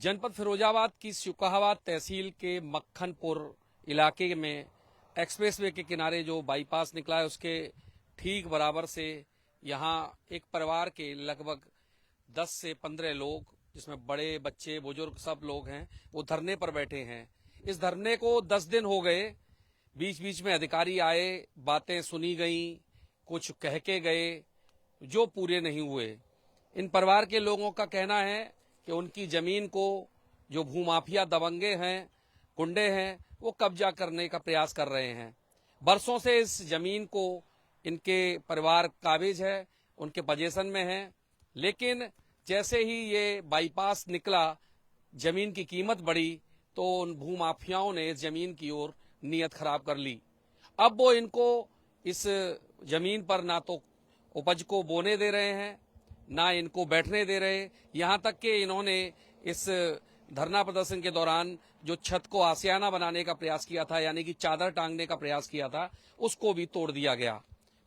जनपद फिरोजाबाद की शुकाहाबाद तहसील के मक्खनपुर इलाके में एक्सप्रेसवे के किनारे जो बाईपास निकला है उसके ठीक बराबर से यहाँ एक परिवार के लगभग 10 से 15 लोग, जिसमें बड़े बच्चे बुजुर्ग सब लोग हैं, वो धरने पर बैठे हैं। इस धरने को 10 दिन हो गए। बीच बीच में अधिकारी आए, बातें सुनी गई, कुछ कह के गए जो पूरे नहीं हुए। इन परिवार के लोगों का कहना है कि उनकी जमीन को जो भूमाफिया दबंगे हैं, गुंडे हैं, वो कब्जा करने का प्रयास कर रहे हैं। बरसों से इस जमीन को इनके परिवार काबिज है, उनके पोजीशन में है, लेकिन जैसे ही ये बाईपास निकला, जमीन की कीमत बढ़ी तो उन भूमाफियाओं ने इस जमीन की ओर नीयत खराब कर ली। अब वो इनको इस जमीन पर ना तो उपज को बोने दे रहे हैं, ना इनको बैठने दे रहे। यहाँ तक कि इन्होंने इस धरना प्रदर्शन के दौरान जो छत को आसियाना बनाने का प्रयास किया था, यानी कि चादर टांगने का प्रयास किया था, उसको भी तोड़ दिया गया।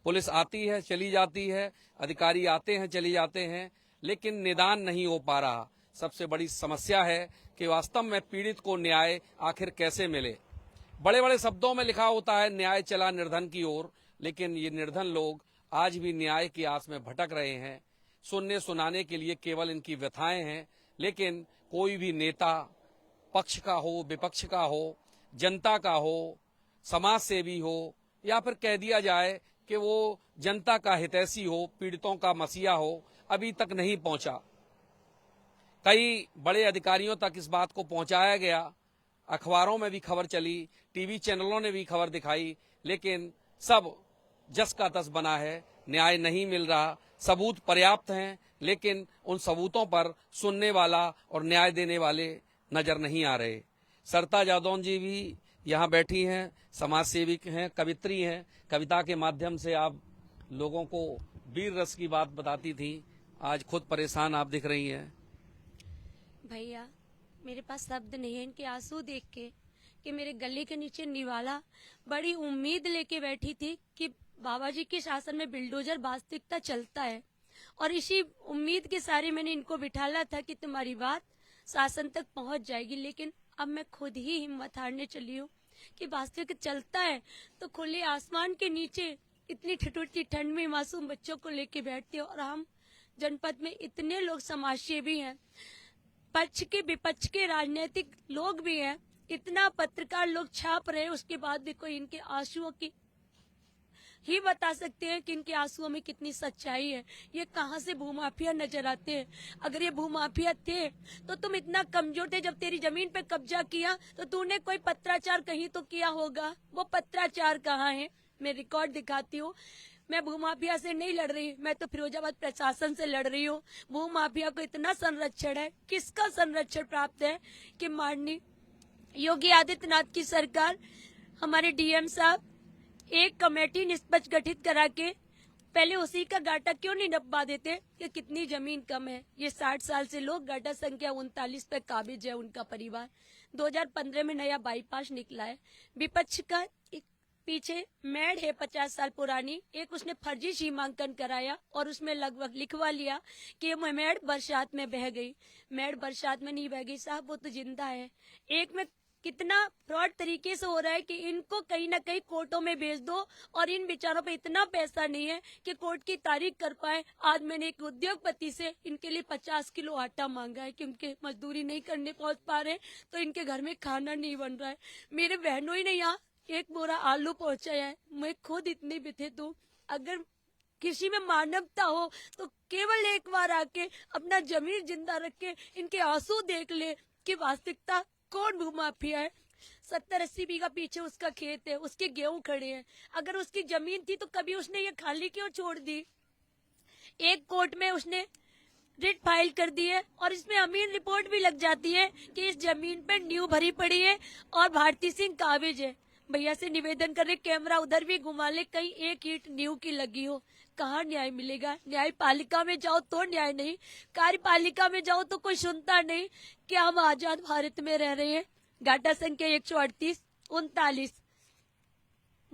पुलिस आती है, चली जाती है, अधिकारी आते हैं, चली जाते हैं, लेकिन निदान नहीं हो पा रहा। सबसे बड़ी समस्या है कि वास्तव में पीड़ित को न्याय आखिर कैसे मिले। बड़े बड़े शब्दों में लिखा होता है न्याय चला निर्धन की ओर, लेकिन ये निर्धन लोग आज भी न्याय की आस में भटक रहे हैं। सुनने सुनाने के लिए केवल इनकी व्यथाएं हैं, लेकिन कोई भी नेता, पक्ष का हो, विपक्ष का हो, जनता का हो, समाज सेवी हो, या फिर कह दिया जाए कि वो जनता का हितैषी हो, पीड़ितों का मसीहा हो, अभी तक नहीं पहुंचा। कई बड़े अधिकारियों तक इस बात को पहुंचाया गया, अखबारों में भी खबर चली, टीवी चैनलों ने भी खबर दिखाई, लेकिन सब जस का तस बना है, न्याय नहीं मिल रहा। सबूत पर्याप्त हैं, लेकिन उन सबूतों पर सुनने वाला और न्याय देने वाले नजर नहीं आ रहे। सरिता जादौन जी भी यहाँ बैठी हैं, समाज सेविक हैं, कवित्री हैं। कविता के माध्यम से आप लोगों को वीर रस की बात बताती थी, आज खुद परेशान आप दिख रही हैं। भैया, मेरे पास शब्द नहीं है इनके आंसू देख के कि मेरे गले के नीचे निवाला बड़ी उम्मीद लेके बैठी थी कि बाबा जी के शासन में बिल्डोजर वास्तविकता चलता है, और इसी उम्मीद के सारे मैंने इनको बिठाला था कि तुम्हारी बात शासन तक पहुंच जाएगी। लेकिन अब मैं खुद ही हिम्मत हारने चली हूँ कि वास्तविक चलता है तो खुले आसमान के नीचे इतनी ठिठुरती ठंड में मासूम बच्चों को लेके बैठते, और हम जनपद में इतने लोग समाजसेवी हैं, पक्ष के विपक्ष के राजनीतिक लोग भी हैं, इतना पत्रकार लोग छाप रहे हैं, उसके बाद भी कोई इनके आंसुओं की ही बता सकते हैं कि इनके आंसुओं में कितनी सच्चाई है। ये कहाँ से भूमाफिया नजर आते हैं। अगर ये भूमाफिया थे तो तुम इतना कमजोर थे, जब तेरी जमीन पे कब्जा किया तो तूने कोई पत्राचार कहीं तो किया होगा। वो पत्राचार कहाँ है? मैं रिकॉर्ड दिखाती हूँ। मैं भूमाफिया से नहीं लड़ रही, मैं तो फिरोजाबाद प्रशासन से लड़ रही हूँ। भूमाफिया को इतना संरक्षण है, किसका संरक्षण प्राप्त है कि माननीय योगी आदित्यनाथ की सरकार, हमारे डीएम साहब एक कमेटी निष्पक्ष गठित करा के पहले उसी का गाटा क्यों नहीं नपवा देते कि कितनी जमीन कम है। ये 60 साल से लोग, गाटा संख्या 39 पे काबिज है उनका परिवार। 2015 में नया बाईपास निकला है। विपक्ष का पीछे मेड है 50 साल पुरानी, एक उसने फर्जी सीमांकन कराया और उसमें लगभग लिखवा लिया कि ये मेड बरसात में बह गई। मेड बरसात में नहीं बह गई साहब, वो तो जिंदा है। एक में कितना फ्रॉड तरीके से हो रहा है कि इनको कहीं ना कहीं कोर्टों में भेज दो, और इन बेचारों पे इतना पैसा नहीं है कि कोर्ट की तारीख कर पाए। आज मैंने एक उद्योगपति से इनके लिए 50 किलो आटा मांगा है कि उनके मजदूरी नहीं करने पहुंच पा रहे, तो इनके घर में खाना नहीं बन रहा है। मेरे बहनों ही ने यहाँ एक बोरा आलू पहुंचाया है। मैं खुद इतनी व्यथित हूँ। अगर किसी में मानवता हो तो केवल एक बार आके अपना जमीर जिंदा रख के इनके आंसू देख ले कि वास्तविकता कौन भूमाफिया है। 70-80 बीघा पीछे उसका खेत है, उसके गेहूं खड़े हैं। अगर उसकी जमीन थी तो कभी उसने ये खाली क्यों छोड़ दी? एक कोर्ट में उसने रिट फाइल कर दी है, और इसमें अमीन रिपोर्ट भी लग जाती है कि इस जमीन पे नींव भरी पड़ी है और भारती सिंह काबिज है। भैया से निवेदन कर रहे, कैमरा उधर भी घुमा ले, कहीं एक ईंट नींव की लगी हो। कहाँ न्याय मिलेगा? न्यायपालिका में जाओ तो न्याय नहीं, कार्यपालिका में जाओ तो कोई सुनता नहीं। क्या हम आजाद भारत में रह रहे हैं? गाटा संख्या 138, 39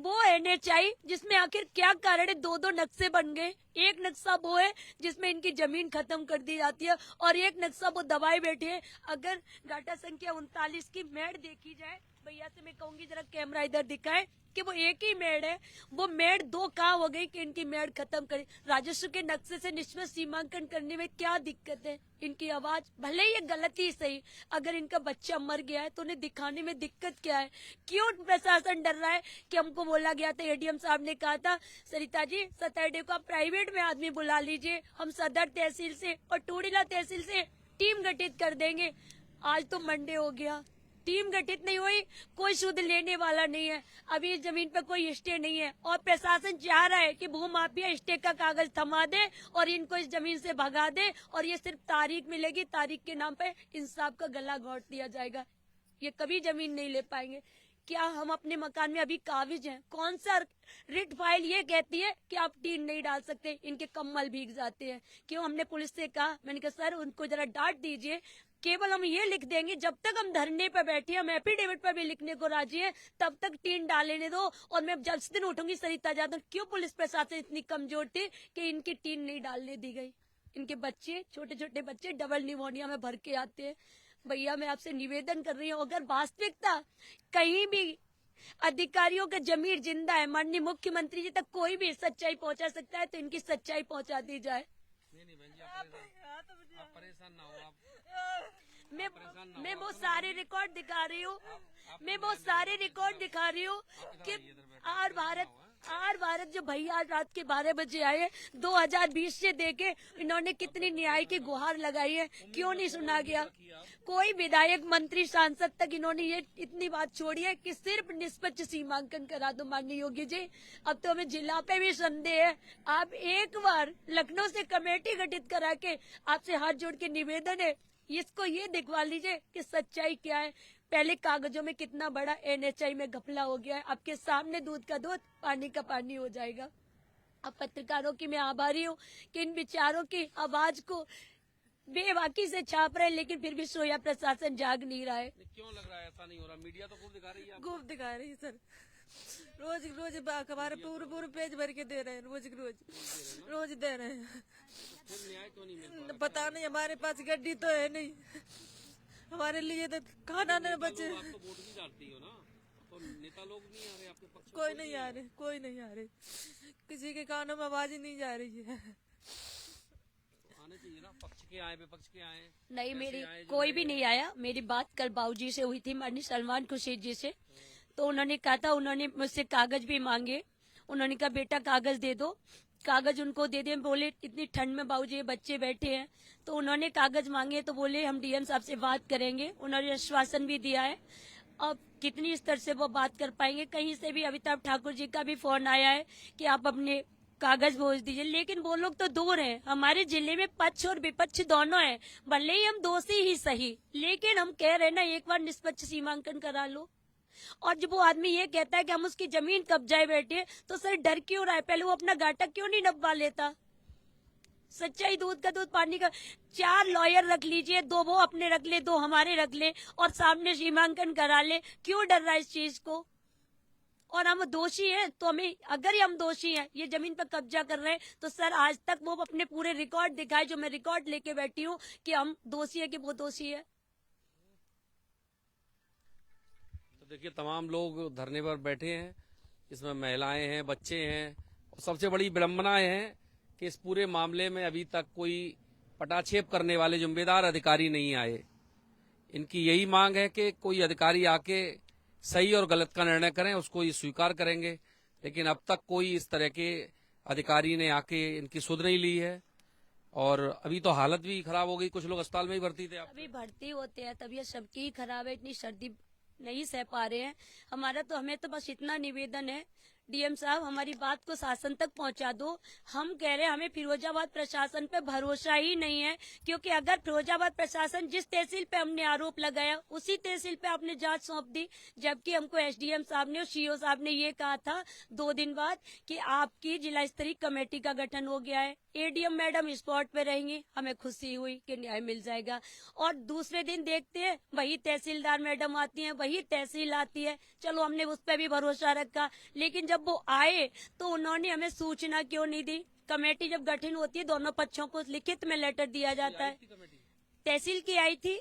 वो NHI जिसमें आखिर क्या कारण है, दो नक्शे बन गए। एक नक्शा वो है जिसमें इनकी जमीन खत्म कर दी जाती है और एक नक्शा वो दबाए बैठे हैं। अगर घाटा संख्या 39 की मेड़ देखी जाए, भैया से मैं कहूंगी जरा कैमरा इधर दिखाए कि वो एक ही मेड़ है, वो मेड़ दो कहाँ हो गई कि इनकी मेड़ खत्म करी। राजस्व के नक्शे से निष्पक्ष सीमांकन करने में क्या दिक्कत है? इनकी आवाज भले ही ये गलती सही, अगर इनका बच्चा मर गया है तो उन्हें दिखाने में दिक्कत क्या है? क्यों प्रशासन डर रहा है? कि हमको बोला गया था, ADM साहब ने कहा था सरिता जी सैटरडे को आप प्राइवेट में आदमी बुला लीजिए, हम सदर तहसील से और टूडीला तहसील से टीम गठित कर देंगे। आज तो मंडे हो गया, टीम गठित नहीं हुई, कोई शुद्ध लेने वाला नहीं है, अभी इस जमीन पे कोई स्टे नहीं है और प्रशासन चाह रहा है कि भू माफिया स्टे का कागज थमा दे और इनको इस जमीन से भगा दे और ये सिर्फ तारीख मिलेगी, तारीख के नाम पे इंसाफ का गला घोंट दिया जाएगा। ये कभी जमीन नहीं ले पाएंगे। क्या हम अपने मकान में अभी काबिज हैं? कौन सा रिट फाइल ये कहती है कि आप टीन नहीं डाल सकते? इनके कम्बल भीग जाते हैं। क्यों? हमने पुलिस से कहा, मैंने कहा सर उनको जरा डांट दीजिए, केवल हम ये लिख देंगे जब तक हम धरने पे बैठे, हम एफिडेविट पर भी लिखने को राजी हैं, तब तक टीन डालने दो। और मैं जिस दिन उठूंगी सरिता यादव, क्यों पुलिस प्रशासन इतनी कमजोर थी कि इनकी टीन नहीं डालने दी गई? इनके बच्चे, छोटे छोटे बच्चे डबल निमोनिया में भर के आते हैं। भैया मैं आपसे निवेदन कर रही हूँ, अगर वास्तविकता कहीं भी अधिकारियों का जमीर जिंदा है, माननीय मुख्यमंत्री जी तक कोई भी सच्चाई पहुंचा सकता है तो इनकी सच्चाई पहुंचा दी जाए। नहीं बहन जी, आप परेशान ना हो। मैं वो सारे रिकॉर्ड दिखा रही हूँ, मैं वो सारे रिकॉर्ड दिखा रही हूँ कि आर भारत जो भैया आज रात के 12 बजे आए, 2020 से देखे इन्होंने कितनी न्याय की गुहार लगाई है, क्यों नहीं सुना गया? कोई विधायक, मंत्री, सांसद तक इन्होंने ये इतनी बात छोड़ी है कि सिर्फ निष्पक्ष सीमांकन करा दो माननीय योगी जी। अब तो हमें जिला पे भी संदेह है। आप एक बार लखनऊ से कमेटी गठित करा के आपसे हाथ जोड़ के निवेदन है, इसको ये दिखवा लीजिए कि सच्चाई क्या है। पहले कागजों में कितना बड़ा NHI में घपला हो गया है, आपके सामने दूध का दूध, पानी का पानी हो जाएगा। अब पत्रकारों की मैं आभारी हूँ कि इन विचारों की आवाज को बेबाकी से छाप रहे, लेकिन फिर भी सोया प्रशासन जाग नहीं रहा है। क्यों लग रहा है ऐसा नहीं हो रहा? मीडिया तो खूब दिखा रही है, खूब दिखा रही है सर। रोज रोज अखबार पूरे पेज भर के दे रहे हैं, रोज दे रहे हैं। फिर न्याय क्यों नहीं मिल पा पता नहीं, हमारे पास गड्डी तो है नहीं, हमारे लिए तो खाना नहीं बचे। रहा? आप तो वोट भी डालती हो ना, तो नेता लोग नहीं आ रहे आपके पक्ष में? कोई नहीं आ रहे, कोई नहीं आ रहे, किसी के कानों में आवाज ही नहीं जा रही है। आने चाहिए ना, पक्ष के आए, विपक्ष के आए। नहीं, मेरी कोई भी नहीं आया। मेरी बात कल बाबूजी से हुई थी, माननीय सलमान खुर्शीद जी से, तो उन्होंने कहा था, उन्होंने मुझसे कागज भी मांगे। उन्होंने कहा बेटा कागज दे दो, कागज उनको दे दें। बोले इतनी ठंड में बाबूजी ये बच्चे बैठे हैं, तो उन्होंने कागज मांगे तो बोले हम DM साहब से बात करेंगे। उन्होंने आश्वासन भी दिया है। अब कितनी स्तर से वो बात कर पाएंगे? कहीं से भी अमिताभ ठाकुर जी का भी फोन आया है कि आप अपने कागज भेज दीजिए, लेकिन वो लोग तो दूर हैं। हमारे जिले में पक्ष और विपक्ष दोनों हैं, भले ही हम दोषी ही सही, लेकिन हम कह रहे हैं ना एक बार निष्पक्ष सीमांकन करा लो। और जब वो आदमी ये कहता है कि हम उसकी जमीन कब्जाए बैठे, तो सर डर क्यों रहा है? पहले वो अपना घाटा क्यों नहीं नपवा लेता? सच्चाई दूध का दूध, पानी का। 4 लॉयर रख लीजिए, 2 वो अपने रख ले, 2 हमारे रख ले और सामने सीमांकन करा ले। क्यों डर रहा है इस चीज को? और हम दोषी हैं तो हमें, अगर हम दोषी हैं, ये जमीन पर कब्जा कर रहे हैं, तो सर आज तक वो अपने पूरे रिकॉर्ड दिखाए, जो मैं रिकॉर्ड लेके बैठी हूँ कि हम दोषी है कि वो दोषी है। तो देखिए तमाम लोग धरने पर बैठे हैं, इसमें महिलाएं हैं, बच्चे हैं, और सबसे बड़ी विडंबना है कि इस पूरे मामले में अभी तक कोई पटाक्षेप करने वाले जिम्मेदार अधिकारी नहीं आए। इनकी यही मांग है कि कोई अधिकारी आके सही और गलत का निर्णय करें, उसको ये स्वीकार करेंगे, लेकिन अब तक कोई इस तरह के अधिकारी ने आके इनकी सुध नहीं ली है। और अभी तो हालत भी खराब हो गई, कुछ लोग अस्पताल में ही भर्ती थे। अभी भर्ती होते हैं, तबीयत सबकी ही खराब है, इतनी सर्दी नहीं सह पा रहे हैं। हमें तो बस इतना निवेदन है, DM साहब हमारी बात को शासन तक पहुंचा दो। हम कह रहे हैं हमें फिरोजाबाद प्रशासन पे भरोसा ही नहीं है, क्योंकि अगर फिरोजाबाद प्रशासन जिस तहसील पे हमने आरोप लगाया उसी तहसील पे आपने जांच सौंप दी, जबकि हमको SDM साहब ने और CO साहब ने ये कहा था 2 दिन बाद कि आपकी जिला स्तरीय कमेटी का गठन हो गया है। एडीएम मैडम स्पॉट पे रहेंगी, हमें खुशी हुई कि न्याय मिल जाएगा। और दूसरे दिन देखते हैं वही तहसीलदार मैडम आती हैं, वही तहसील आती है, चलो हमने उस पर भी भरोसा रखा। लेकिन जब वो आए तो उन्होंने हमें सूचना क्यों नहीं दी? कमेटी जब गठन होती है दोनों पक्षों को लिखित में लेटर दिया जाता है। तहसील की आई थी,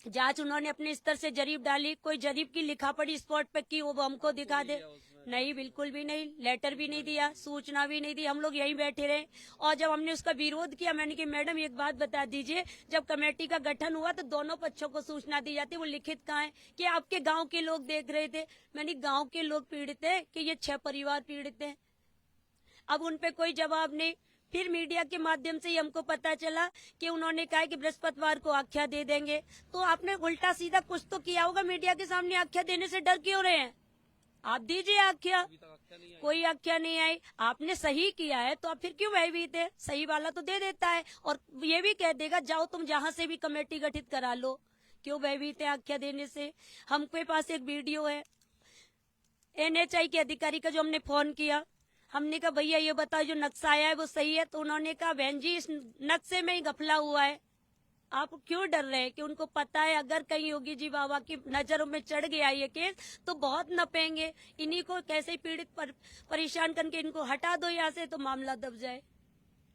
जांच उन्होंने अपने स्तर से जरीब डाली, कोई जरीब की लिखा पड़ी स्पॉट पे की वो हमको दिखा दे? नहीं, बिल्कुल भी नहीं, लेटर भी नहीं दिया, सूचना भी नहीं दी, हम लोग यहीं बैठे रहे। और जब हमने उसका विरोध किया, मैंने कहा मैडम एक बात बता दीजिए, जब कमेटी का गठन हुआ तो दोनों पक्षों को सूचना दी जाती है, वो लिखित कहाँ है? कि आपके गांव के लोग देख रहे थे। मैंने गांव के लोग पीड़ित है कि ये 6 परिवार पीड़ित है? अब उन पे कोई जवाब नहीं। फिर मीडिया के माध्यम से ही हमको पता चला कि उन्होंने कहा कि बृहस्पतिवार को आख्या दे देंगे। तो आपने उल्टा सीधा कुछ तो किया होगा, मीडिया के सामने आख्या देने से डर क्यों रहे हैं? आप दीजिए आख्या। कोई आख्या नहीं आई। आपने सही किया है तो आप फिर क्यों भयभीत है? सही वाला तो दे देता है और ये भी कह देगा जाओ तुम जहां से भी कमेटी गठित करा लो। क्यों भयभीत है आख्या देने से? हमके पास एक वीडियो है NHI के अधिकारी का, जो हमने फोन किया, हमने कहा भैया ये बताओ जो नक्शा आया है वो सही है? तो उन्होंने कहा बहन जी इस नक्शे में ही घपला हुआ है। आप क्यों डर रहे हैं? कि उनको पता है अगर कहीं योगी जी बाबा की नजरों में चढ़ गया ये केस तो बहुत नपेंगे, इन्हीं को कैसे पीड़ित परेशान करके इनको हटा दो यहाँ से तो मामला दब जाए।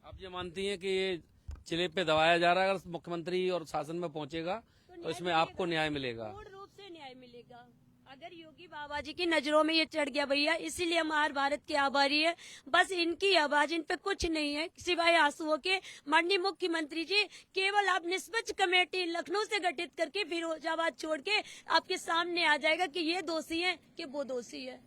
आप ये मानती हैं कि ये चिले पे दबाया जा रहा है? अगर मुख्यमंत्री और शासन में पहुंचेगा तो इसमें आपको न्याय मिलेगा? पूर्ण रूप से न्याय मिलेगा। अगर योगी बाबा जी की नजरों में ये चढ़ गया भैया, इसीलिए हम हमारे भारत के आभारी है। बस इनकी आवाज, इन पे कुछ नहीं है सिवाय आंसुओं के। माननीय मुख्यमंत्री जी, केवल आप निष्पक्ष कमेटी लखनऊ से गठित करके फिरोजाबाद छोड़ के आपके सामने आ जाएगा कि ये दोषी है कि वो दोषी है,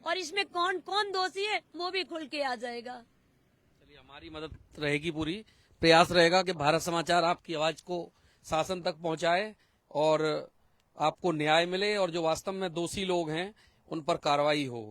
और इसमें कौन कौन दोषी है वो भी खुल के आ जाएगा। चलिए, हमारी मदद रहेगी, पूरी प्रयास रहेगा कि भारत समाचार आपकी आवाज को शासन तक पहुंचाए और आपको न्याय मिले और जो वास्तव में दोषी लोग हैं उन पर कार्रवाई हो।